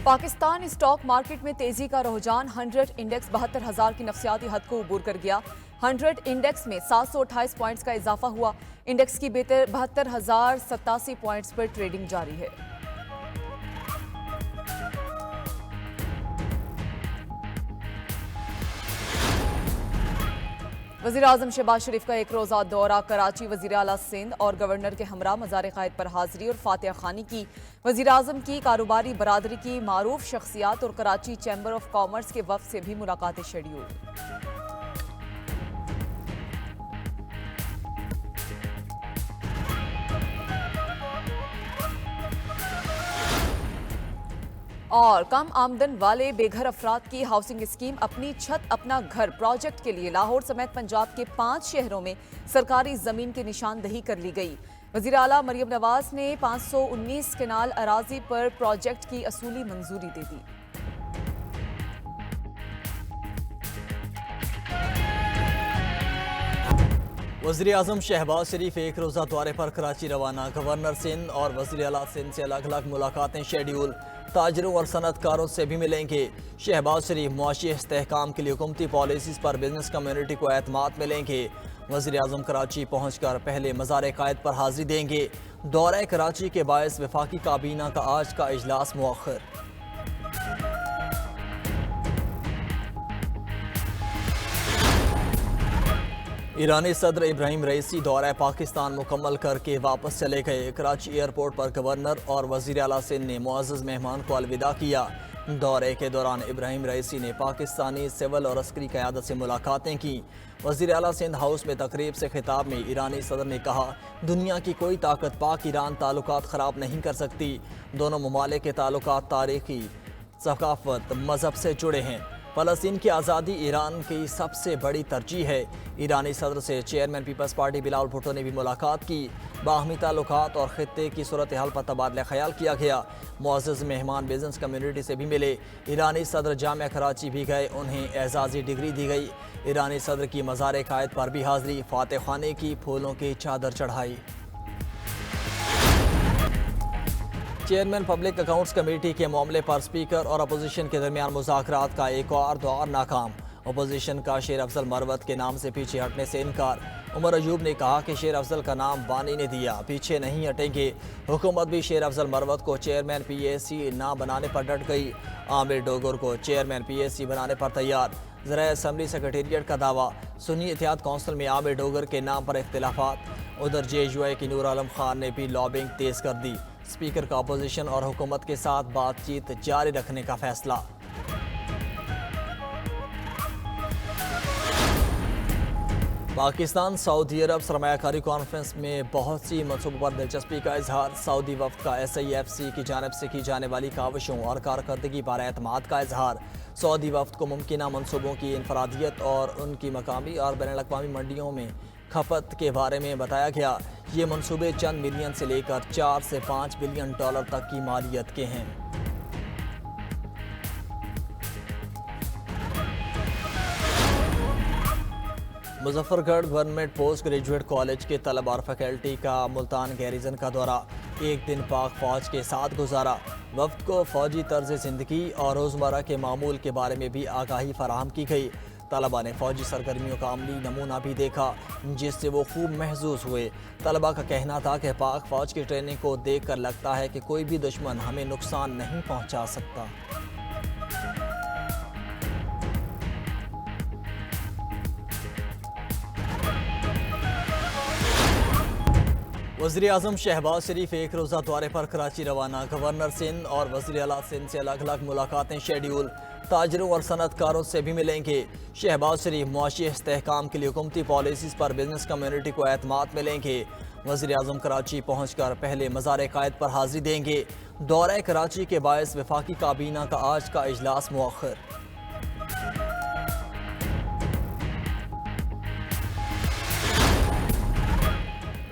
Pakistan stock market میں تیزی کا رجحان 100 انڈیکس 72,000 کی نفسیاتی حد کو عبور کر گیا۔ 100 انڈیکس میں 728 پوائنٹس کا اضافہ ہوا۔ انڈیکس کی 72,087 پوائنٹس پر ٹریڈنگ جاری ہے۔ وزیراعظم شہباز شریف کا ایک روزہ دورہ کراچی۔ وزیر اعلیٰ سندھ اور گورنر کے ہمراہ مزار قائد پر حاضری اور فاتحہ خوانی کی۔ وزیراعظم کی کاروباری برادری کی معروف شخصیات اور کراچی چیمبر آف کامرس کے وفد سے بھی ملاقاتیں شیڈول۔ اور کم آمدن والے بے گھر افراد کی ہاؤسنگ اسکیم اپنی چھت اپنا گھر پروجیکٹ کے لیے لاہور سمیت پنجاب کے 5 شہروں میں سرکاری زمین کی نشاندہی کر لی گئی۔ وزیر اعلیٰ مریم نواز نے 519 کنال اراضی پر پروجیکٹ کی اصولی منظوری دے دی۔ وزیر اعظم شہباز شریف ایک روزہ دورے پر کراچی روانہ۔ گورنر سندھ اور وزیر اعلیٰ سندھ سے الگ الگ ملاقاتیں شیڈول۔ تاجروں اور صنعت کاروں سے بھی ملیں گے۔ شہباز شریف معاشی استحکام کے لیے حکومتی پالیسیز پر بزنس کمیونٹی کو اعتماد ملیں گے۔ وزیر اعظم کراچی پہنچ کر پہلے مزار قائد پر حاضری دیں گے۔ دورہ کراچی کے باعث وفاقی کابینہ کا آج کا اجلاس مؤخر۔ ایرانی صدر ابراہیم رئیسی دورہ پاکستان مکمل کر کے واپس چلے گئے۔ کراچی ایئرپورٹ پر گورنر اور وزیر اعلیٰ سندھ نے معزز مہمان کو الوداع کیا۔ دورے کے دوران ابراہیم رئیسی نے پاکستانی سول اور عسکری قیادت سے ملاقاتیں کی۔ وزیر اعلیٰ سندھ ہاؤس میں تقریب سے خطاب میں ایرانی صدر نے کہا، دنیا کی کوئی طاقت پاک ایران تعلقات خراب نہیں کر سکتی۔ دونوں ممالک کے تعلقات تاریخی، ثقافت، مذہب سے جڑے ہیں۔ فلسطین کی آزادی ایران کی سب سے بڑی ترجیح ہے۔ ایرانی صدر سے چیئرمین پیپلز پارٹی بلاول بھٹو نے بھی ملاقات کی۔ باہمی تعلقات اور خطے کی صورتحال پر تبادلہ خیال کیا گیا۔ معزز مہمان بزنس کمیونٹی سے بھی ملے۔ ایرانی صدر جامعہ کراچی بھی گئے، انہیں اعزازی ڈگری دی گئی۔ ایرانی صدر کی مزار قائد پر بھی حاضری، فاتح خوانی کی، پھولوں کی چادر چڑھائی۔ چیئرمین پبلک اکاؤنٹس کمیٹی کے معاملے پر اسپیکر اور اپوزیشن کے درمیان مذاکرات کا ایک اور دور ناکام۔ اپوزیشن کا شیر افضل مروت کے نام سے پیچھے ہٹنے سے انکار۔ عمر ایوب نے کہا کہ شیر افضل کا نام بانی نے دیا، پیچھے نہیں ہٹیں گے۔ حکومت بھی شیر افضل مروت کو چیئرمین پی اے سی نہ بنانے پر ڈٹ گئی۔ عامر ڈوگر کو چیئرمین پی اے سی بنانے پر تیار۔ ذرائع اسمبلی سیکریٹریٹ کا دعویٰ، سنی اتحاد کونسل میں عامر ڈوگر کے نام پر اختلافات۔ ادھر جے یو اے کی نور عالم خان نے بھی لابنگ تیز کر دی۔ اسپیکر کا اپوزیشن اور حکومت کے ساتھ بات چیت جاری رکھنے کا فیصلہ۔ پاکستان سعودی عرب سرمایہ کاری کانفرنس میں بہت سی منصوبوں پر دلچسپی کا اظہار۔ سعودی وفد کا ایس آئی ایف سی کی جانب سے کی جانے والی کاوشوں اور کارکردگی پر اعتماد کا اظہار۔ سعودی وفد کو ممکنہ منصوبوں کی انفرادیت اور ان کی مقامی اور بین الاقوامی منڈیوں میں کھپت کے بارے میں بتایا گیا۔ یہ منصوبے چند ملین سے لے کر 4 سے 5 بلین ڈالر تک کی مالیت کے ہیں۔ مظفر گڑھ گورنمنٹ پوسٹ گریجویٹ کالج کے طلبہ اور فیکلٹی کا ملتان گیریزن کا دورہ، ایک دن پاک فوج کے ساتھ گزارا۔ وفد کو فوجی طرز زندگی اور روزمرہ کے معمول کے بارے میں بھی آگاہی فراہم کی گئی۔ طلبہ نے فوجی سرگرمیوں کا عملی نمونہ بھی دیکھا، جس سے وہ خوب محظوظ ہوئے۔ طلبہ کا کہنا تھا کہ پاک فوج کی ٹریننگ کو دیکھ کر لگتا ہے کہ کوئی بھی دشمن ہمیں نقصان نہیں پہنچا سکتا۔ وزیر اعظم شہباز شریف ایک روزہ دورے پر کراچی روانہ۔ گورنر سندھ اور وزیر اعلیٰ سندھ سے الگ الگ ملاقاتیں شیڈول۔ تاجروں اور صنعت کاروں سے بھی ملیں گے۔ شہباز شریف معاشی استحکام کے لیے حکومتی پالیسیز پر بزنس کمیونٹی کو اعتماد ملیں گے۔ وزیر اعظم کراچی پہنچ کر پہلے مزار قائد پر حاضری دیں گے۔ دورہ کراچی کے باعث وفاقی کابینہ کا آج کا اجلاس مؤخر۔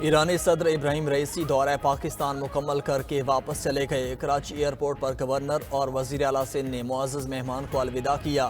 ایرانی صدر ابراہیم رئیسی دورہ پاکستان مکمل کر کے واپس چلے گئے۔ کراچی ایئرپورٹ پر گورنر اور وزیر اعلیٰ سندھ نے معزز مہمان کو الوداع کیا۔